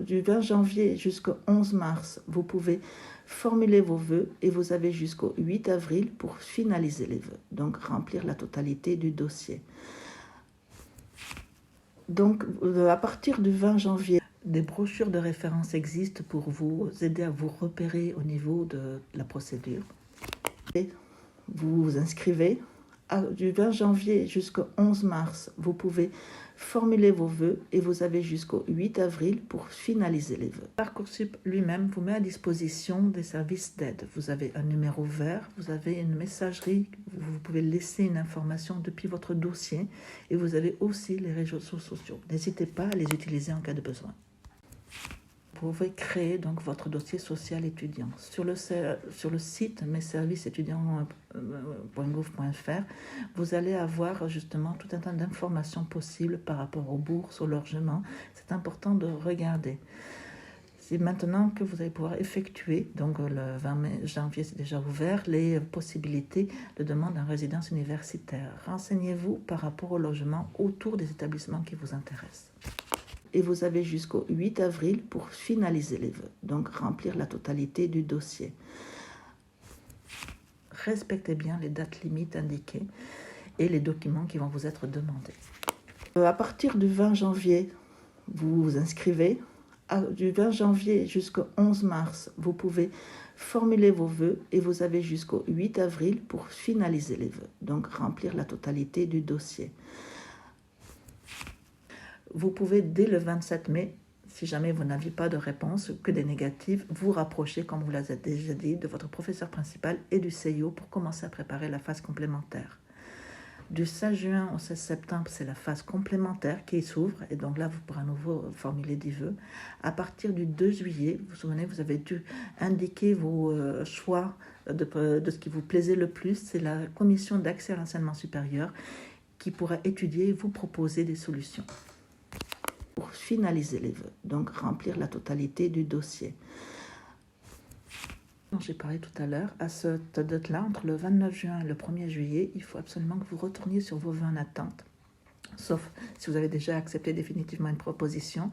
Du 20 janvier jusqu'au 11 mars, vous pouvez formuler vos vœux et vous avez jusqu'au 8 avril pour finaliser les vœux, donc remplir la totalité du dossier. Donc, à partir du 20 janvier, des brochures de référence existent pour vous aider à vous repérer au niveau de la procédure. Et vous vous inscrivez. Du 20 janvier jusqu'au 11 mars, vous pouvez formuler vos vœux et vous avez jusqu'au 8 avril pour finaliser les vœux. Parcoursup lui-même vous met à disposition des services d'aide. Vous avez un numéro vert, vous avez une messagerie, vous pouvez laisser une information depuis votre dossier et vous avez aussi les réseaux sociaux. N'hésitez pas à les utiliser en cas de besoin. Vous pouvez créer donc votre dossier social étudiant. Sur le site messervicesétudiants.gouv.fr, vous allez avoir justement tout un tas d'informations possibles par rapport aux bourses, au logement. C'est important de regarder. C'est maintenant que vous allez pouvoir effectuer, donc le 20 janvier c'est déjà ouvert, les possibilités de demande en résidence universitaire. Renseignez-vous par rapport au logement autour des établissements qui vous intéressent. Et vous avez jusqu'au 8 avril pour finaliser les vœux, donc remplir la totalité du dossier. Respectez bien les dates limites indiquées et les documents qui vont vous être demandés. À partir du 20 janvier, vous vous inscrivez. Du 20 janvier jusqu'au 11 mars, vous pouvez formuler vos vœux et vous avez jusqu'au 8 avril pour finaliser les vœux, donc remplir la totalité du dossier. Vous pouvez, dès le 27 mai, si jamais vous n'aviez pas de réponse, que des négatives, vous rapprocher, comme vous l'avez déjà dit, de votre professeur principal et du CIO pour commencer à préparer la phase complémentaire. Du 16 juin au 16 septembre, c'est la phase complémentaire qui s'ouvre, et donc là, vous pourrez à nouveau formuler des vœux. À partir du 2 juillet, vous vous souvenez, vous avez dû indiquer vos choix de ce qui vous plaisait le plus. C'est la commission d'accès à l'enseignement supérieur qui pourra étudier et vous proposer des solutions pour finaliser les vœux, donc remplir la totalité du dossier. dont j'ai parlé tout à l'heure, à cette date-là, entre le 29 juin et le 1er juillet, il faut absolument que vous retourniez sur vos vœux en attente, sauf si vous avez déjà accepté définitivement une proposition,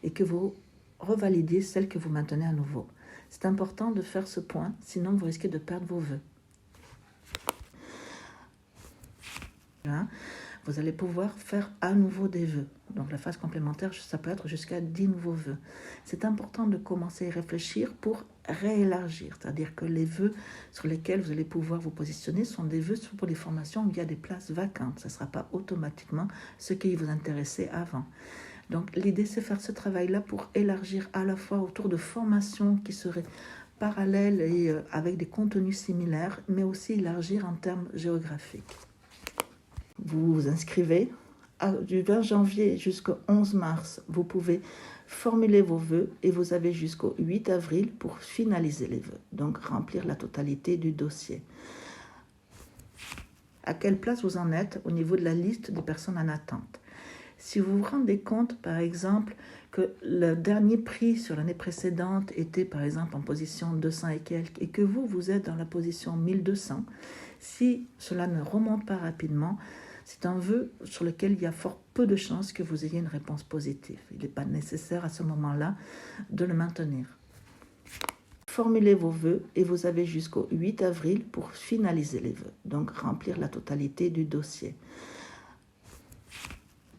et que vous revalidiez celle que vous maintenez à nouveau. C'est important de faire ce point, sinon vous risquez de perdre vos vœux. Vous allez pouvoir faire à nouveau des vœux. Donc la phase complémentaire, ça peut être jusqu'à 10 nouveaux vœux. C'est important de commencer à y réfléchir pour réélargir, c'est-à-dire que les vœux sur lesquels vous allez pouvoir vous positionner sont des vœux pour les formations où il y a des places vacantes. Ça ne sera pas automatiquement ce qui vous intéressait avant. Donc l'idée, c'est faire ce travail-là pour élargir à la fois autour de formations qui seraient parallèles et avec des contenus similaires, mais aussi élargir en termes géographiques. Vous vous inscrivez. Du 20 janvier jusqu'au 11 mars, vous pouvez formuler vos vœux et vous avez jusqu'au 8 avril pour finaliser les vœux, donc remplir la totalité du dossier. À quelle place vous en êtes au niveau de la liste des personnes en attente? Si vous vous rendez compte, par exemple, que le dernier prix sur l'année précédente était, par exemple, en position 200 et quelques, et que vous êtes dans la position 1200, si cela ne remonte pas rapidement, c'est un vœu sur lequel il y a fort peu de chances que vous ayez une réponse positive. Il n'est pas nécessaire à ce moment-là de le maintenir. Formulez vos vœux et vous avez jusqu'au 8 avril pour finaliser les vœux, donc remplir la totalité du dossier.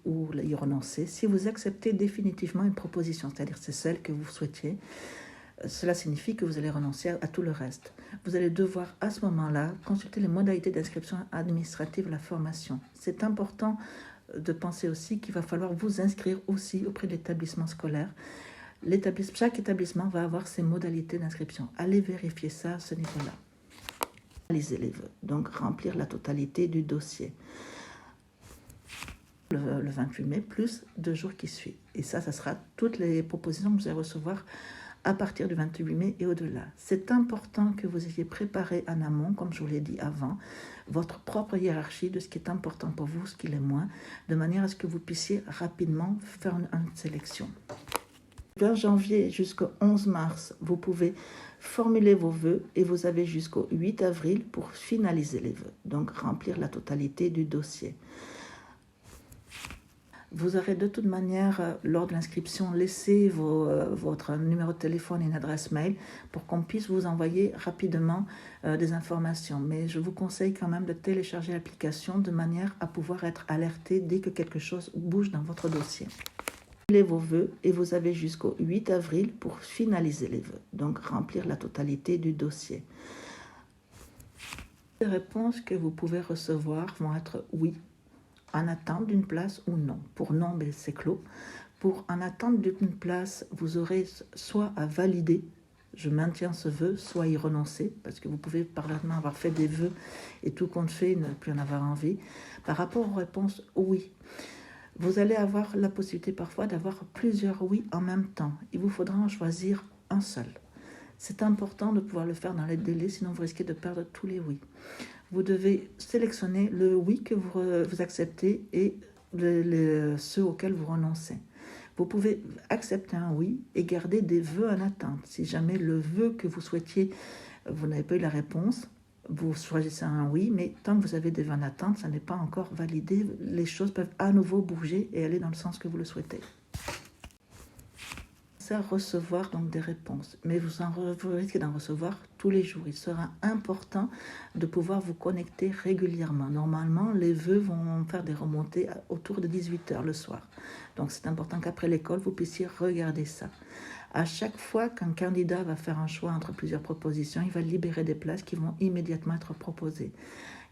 Ou y renoncer si vous acceptez définitivement une proposition, c'est-à-dire c'est celle que vous souhaitiez. Cela signifie que vous allez renoncer à tout le reste. Vous allez devoir à ce moment-là consulter les modalités d'inscription administrative à la formation. C'est important de penser aussi qu'il va falloir vous inscrire aussi auprès de l'établissement scolaire Chaque établissement va avoir ses modalités d'inscription. Allez vérifier ça à ce niveau-là. Finaliser les vœux, donc remplir la totalité du dossier. Le 28 mai, plus 2 jours qui suivent. Et ça sera toutes les propositions que vous allez recevoir à partir du 28 mai et au-delà. C'est important que vous ayez préparé en amont, comme je vous l'ai dit avant, votre propre hiérarchie de ce qui est important pour vous, ce qui l'est moins, de manière à ce que vous puissiez rapidement faire une sélection. Du 20 janvier jusqu'au 11 mars, vous pouvez formuler vos vœux et vous avez jusqu'au 8 avril pour finaliser les vœux, donc remplir la totalité du dossier. Vous aurez de toute manière, lors de l'inscription, laissé votre numéro de téléphone et une adresse mail pour qu'on puisse vous envoyer rapidement des informations. Mais je vous conseille quand même de télécharger l'application de manière à pouvoir être alerté dès que quelque chose bouge dans votre dossier. Vos vœux et vous avez jusqu'au 8 avril pour finaliser les vœux, donc remplir la totalité du dossier. Les réponses que vous pouvez recevoir vont être oui, en attente d'une place ou non. Pour non, c'est clos. Pour en attente d'une place, vous aurez soit à valider, je maintiens ce vœu, soit y renoncer, parce que vous pouvez parallèlement avoir fait des vœux et tout compte fait, ne plus en avoir envie. Par rapport aux réponses oui, vous allez avoir la possibilité parfois d'avoir plusieurs oui en même temps. Il vous faudra en choisir un seul. C'est important de pouvoir le faire dans les délais, sinon vous risquez de perdre tous les oui. Vous devez sélectionner le oui que vous acceptez et ceux auxquels vous renoncez. Vous pouvez accepter un oui et garder des vœux en attente. Si jamais le vœu que vous souhaitiez, vous n'avez pas eu la réponse, vous choisissez un oui, mais tant que vous avez des vœux en attente, ça n'est pas encore validé. Les choses peuvent à nouveau bouger et aller dans le sens que vous le souhaitez. À recevoir donc des réponses, mais vous risquez d'en recevoir tous les jours. Il sera important de pouvoir vous connecter régulièrement. Normalement, les vœux vont faire des remontées autour de 18h le soir. Donc c'est important qu'après l'école, vous puissiez regarder ça. À chaque fois qu'un candidat va faire un choix entre plusieurs propositions, il va libérer des places qui vont immédiatement être proposées.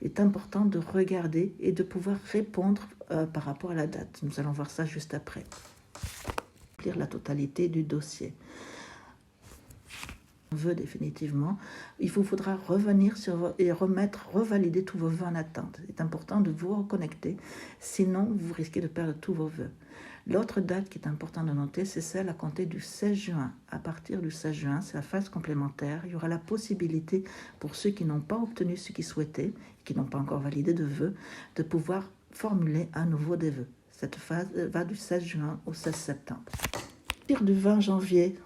Il est important de regarder et de pouvoir répondre par rapport à la date. Nous allons voir ça juste après. La totalité du dossier. Vœux définitivement, il vous faudra revenir et revalider tous vos vœux en attente. C'est important de vous reconnecter, sinon vous risquez de perdre tous vos vœux. L'autre date qui est importante de noter, c'est celle à compter du 16 juin. À partir du 16 juin, c'est la phase complémentaire. Il y aura la possibilité pour ceux qui n'ont pas obtenu ce qu'ils souhaitaient, qui n'ont pas encore validé de vœux, de pouvoir formuler à nouveau des vœux. Cette phase va du 16 juin au 16 septembre. À partir du 20 janvier,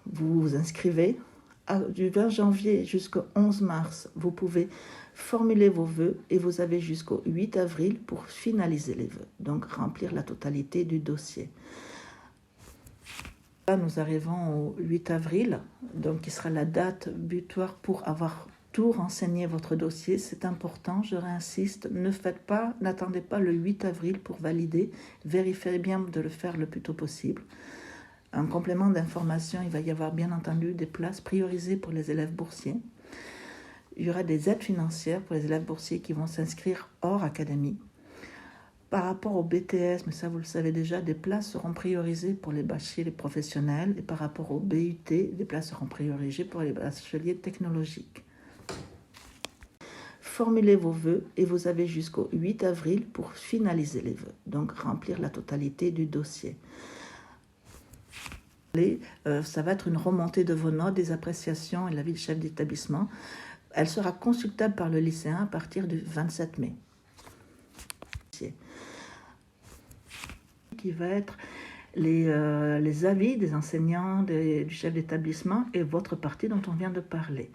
vous vous inscrivez. Du 20 janvier jusqu'au 11 mars, vous pouvez formuler vos vœux et vous avez jusqu'au 8 avril pour finaliser les vœux, donc remplir la totalité du dossier. Là, nous arrivons au 8 avril, donc qui sera la date butoir pour avoir tout renseigner votre dossier. C'est important, je réinsiste, n'attendez pas le 8 avril pour valider, vérifiez bien de le faire le plus tôt possible. En complément d'information, il va y avoir bien entendu des places priorisées pour les élèves boursiers. Il y aura des aides financières pour les élèves boursiers qui vont s'inscrire hors académie. Par rapport au BTS, mais ça vous le savez déjà, des places seront priorisées pour les bacheliers professionnels et par rapport au BUT, des places seront priorisées pour les bacheliers technologiques. Formulez vos vœux et vous avez jusqu'au 8 avril pour finaliser les vœux, donc remplir la totalité du dossier. Ça va être une remontée de vos notes, des appréciations et l'avis du chef d'établissement. Elle sera consultable par le lycéen à partir du 27 mai. Qui va être les avis des enseignants, du chef d'établissement et votre partie dont on vient de parler.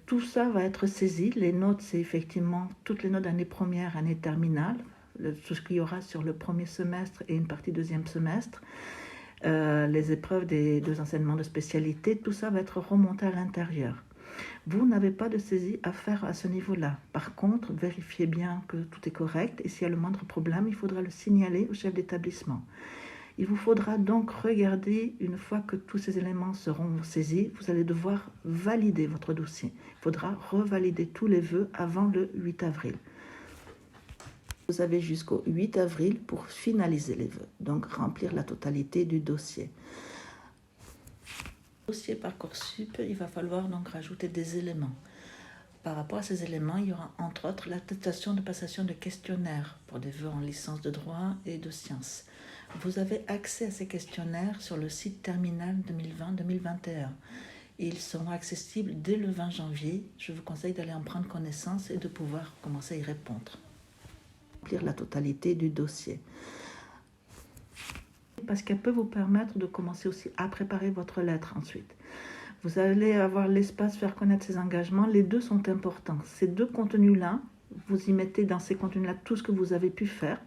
Tout ça va être saisi. Les notes, c'est effectivement toutes les notes d'année première, année terminale, tout ce qu'il y aura sur le premier semestre et une partie deuxième semestre. Les épreuves des 2 enseignements de spécialité, tout ça va être remonté à l'intérieur. Vous n'avez pas de saisie à faire à ce niveau-là. Par contre, vérifiez bien que tout est correct et s'il y a le moindre problème, il faudra le signaler au chef d'établissement. Il vous faudra donc regarder, une fois que tous ces éléments seront saisis, vous allez devoir valider votre dossier. Il faudra revalider tous les vœux avant le 8 avril. Vous avez jusqu'au 8 avril pour finaliser les vœux, donc remplir la totalité du dossier. Dossier Parcoursup, il va falloir donc rajouter des éléments. Par rapport à ces éléments, il y aura entre autres l'attestation de passation de questionnaires pour des vœux en licence de droit et de sciences. Vous avez accès à ces questionnaires sur le site terminal 2020-2021. Ils seront accessibles dès le 20 janvier. Je vous conseille d'aller en prendre connaissance et de pouvoir commencer à y répondre. Remplir la totalité du dossier. Parce qu'elle peut vous permettre de commencer aussi à préparer votre lettre ensuite. Vous allez avoir l'espace faire connaître ses engagements. Les deux sont importants. Ces deux contenus-là, vous y mettez dans ces contenus-là tout ce que vous avez pu faire.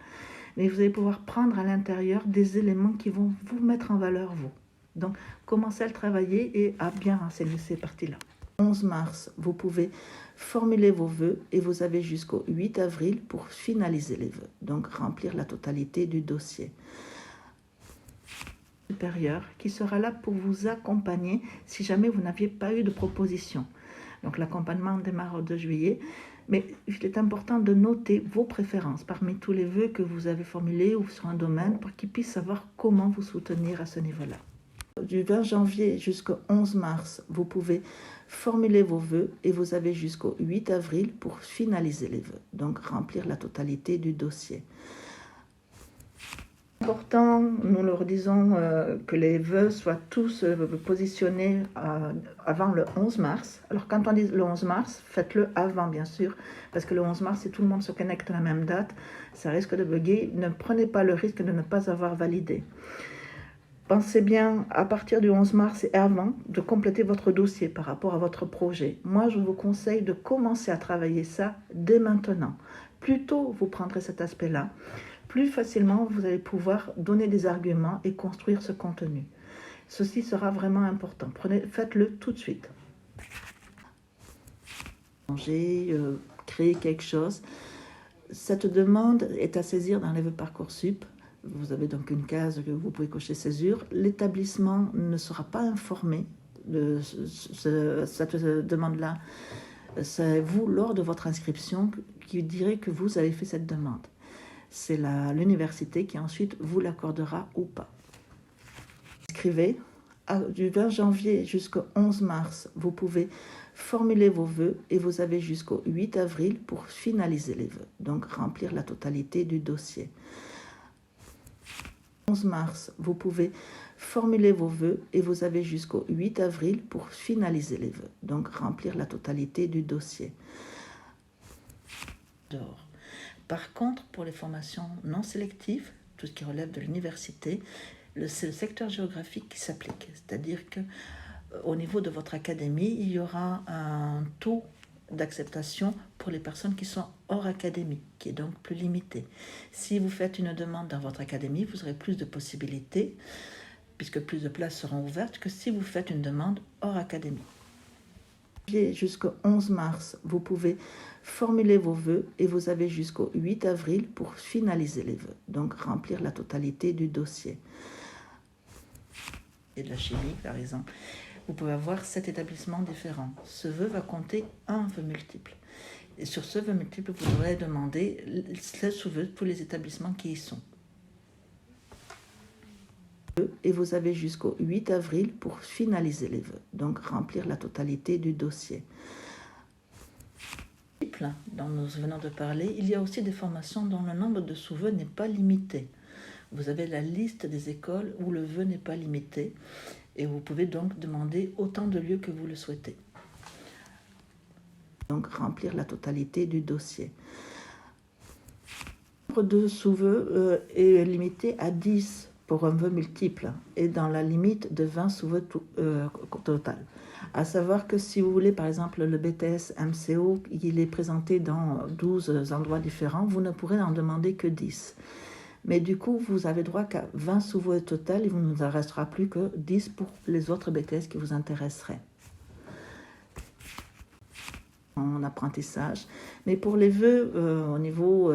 Mais vous allez pouvoir prendre à l'intérieur des éléments qui vont vous mettre en valeur, vous. Donc, commencez à le travailler et à bien renseigner ces parties-là. 11 mars, vous pouvez formuler vos vœux et vous avez jusqu'au 8 avril pour finaliser les vœux. Donc, remplir la totalité du dossier. Supérieur qui sera là pour vous accompagner si jamais vous n'aviez pas eu de proposition. Donc, l'accompagnement démarre au 2 juillet. Mais il est important de noter vos préférences parmi tous les vœux que vous avez formulés ou sur un domaine pour qu'ils puissent savoir comment vous soutenir à ce niveau-là. Du 20 janvier jusqu'au 11 mars, vous pouvez formuler vos vœux et vous avez jusqu'au 8 avril pour finaliser les vœux, donc remplir la totalité du dossier. Important, nous leur disons que les vœux soient tous positionnés avant le 11 mars. Alors quand on dit le 11 mars, faites-le avant bien sûr, parce que le 11 mars, si tout le monde se connecte à la même date, ça risque de bugger. Ne prenez pas le risque de ne pas avoir validé. Pensez bien, à partir du 11 mars et avant, de compléter votre dossier par rapport à votre projet. Moi, je vous conseille de commencer à travailler ça dès maintenant. Plus tôt vous prendrez cet aspect-là, plus facilement vous allez pouvoir donner des arguments et construire ce contenu. Ceci sera vraiment important. Faites-le tout de suite. Créer quelque chose. Cette demande est à saisir dans les vœux Parcoursup. Vous avez donc une case que vous pouvez cocher césure. L'établissement ne sera pas informé de cette demande-là. C'est vous, lors de votre inscription, qui direz que vous avez fait cette demande. C'est l'université qui ensuite vous l'accordera ou pas. Inscrivez. Du 20 janvier jusqu'au 11 mars, vous pouvez formuler vos vœux et vous avez jusqu'au 8 avril pour finaliser les vœux, donc remplir la totalité du dossier. 11 mars, vous pouvez formuler vos vœux et vous avez jusqu'au 8 avril pour finaliser les vœux, donc remplir la totalité du dossier. Par contre, pour les formations non sélectives, tout ce qui relève de l'université, c'est le secteur géographique qui s'applique. C'est-à-dire qu'au niveau de votre académie, il y aura un taux d'acceptation pour les personnes qui sont hors académie, qui est donc plus limité. Si vous faites une demande dans votre académie, vous aurez plus de possibilités, puisque plus de places seront ouvertes, que si vous faites une demande hors académie. Jusqu'au 11 mars, vous pouvez formuler vos vœux et vous avez jusqu'au 8 avril pour finaliser les vœux, donc remplir la totalité du dossier. Et de la chimie, par exemple. Vous pouvez avoir 7 établissements différents. Ce vœu va compter un vœu multiple. Et sur ce vœu multiple, vous devrez demander le sous-vœu de tous les établissements qui y sont. Et vous avez jusqu'au 8 avril pour finaliser les vœux, donc remplir la totalité du dossier. Dont nous venons de parler, il y a aussi des formations dont le nombre de sous-vœux n'est pas limité. Vous avez la liste des écoles où le vœu n'est pas limité et vous pouvez donc demander autant de lieux que vous le souhaitez. Donc remplir la totalité du dossier. Le nombre de sous-vœux est limité à 10 pour un vœu multiple et dans la limite de 20 sous-vœux total. À savoir que si vous voulez, par exemple, le BTS MCO, il est présenté dans 12 endroits différents, vous ne pourrez en demander que 10. Mais du coup, vous avez droit qu'à 20 sous-vœux total, il ne vous en restera plus que 10 pour les autres BTS qui vous intéresseraient. En apprentissage. Mais pour les vœux au niveau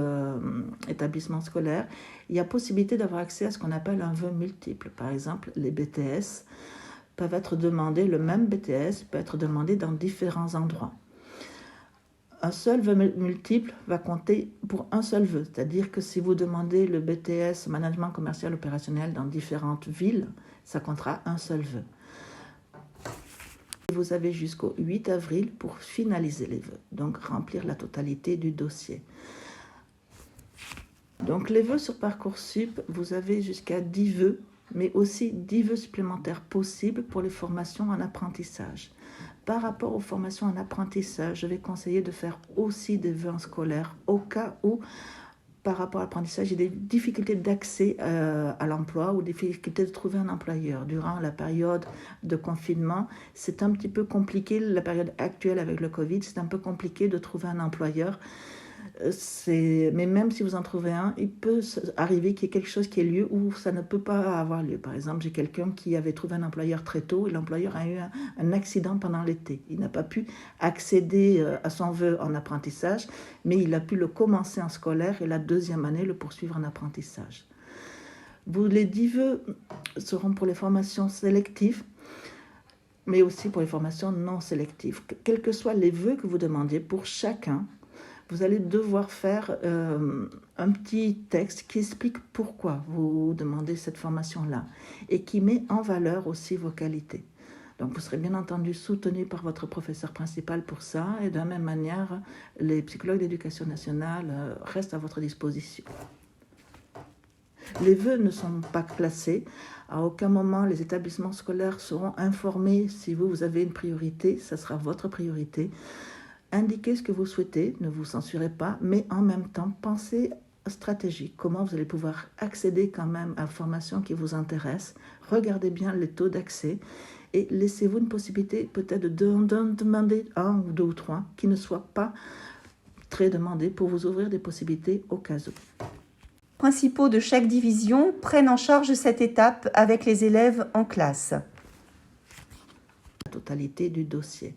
établissement scolaire, il y a possibilité d'avoir accès à ce qu'on appelle un vœu multiple. Par exemple, les BTS peuvent être demandés, le même BTS peut être demandé dans différents endroits. Un seul vœu multiple va compter pour un seul vœu, c'est-à-dire que si vous demandez le BTS Management commercial opérationnel dans différentes villes, ça comptera un seul vœu. vous avez jusqu'au 8 avril pour finaliser les vœux, donc remplir la totalité du dossier. Donc les vœux sur Parcoursup, vous avez jusqu'à 10 vœux, mais aussi 10 vœux supplémentaires possibles pour les formations en apprentissage. Par rapport aux formations en apprentissage, je vais conseiller de faire aussi des vœux en scolaire au cas où, par rapport à l'apprentissage, il y a des difficultés d'accès à l'emploi ou des difficultés de trouver un employeur. Durant la période de confinement, c'est un petit peu compliqué, la période actuelle avec le Covid, c'est un peu compliqué de trouver un employeur. Mais même si vous en trouvez un, il peut arriver qu'il y ait quelque chose qui ait lieu où ça ne peut pas avoir lieu. Par exemple, j'ai quelqu'un qui avait trouvé un employeur très tôt et l'employeur a eu un accident pendant l'été. Il n'a pas pu accéder à son vœu en apprentissage, mais il a pu le commencer en scolaire et la deuxième année le poursuivre en apprentissage. Les 10 vœux seront pour les formations sélectives, mais aussi pour les formations non sélectives. Quels que soient les vœux que vous demandiez, pour chacun, vous allez devoir faire un petit texte qui explique pourquoi vous demandez cette formation-là et qui met en valeur aussi vos qualités. Donc vous serez bien entendu soutenu par votre professeur principal pour ça et de la même manière, les psychologues d'éducation nationale restent à votre disposition. Les vœux ne sont pas classés. À aucun moment, les établissements scolaires seront informés si vous avez une priorité, ça sera votre priorité. Indiquez ce que vous souhaitez, ne vous censurez pas, mais en même temps, pensez stratégie, comment vous allez pouvoir accéder quand même à la formation qui vous intéresse. Regardez bien les taux d'accès et laissez-vous une possibilité peut-être de demander 1 ou 2 ou 3 qui ne soient pas très demandés pour vous ouvrir des possibilités au cas où. Les principaux de chaque division prennent en charge cette étape avec les élèves en classe. La totalité du dossier.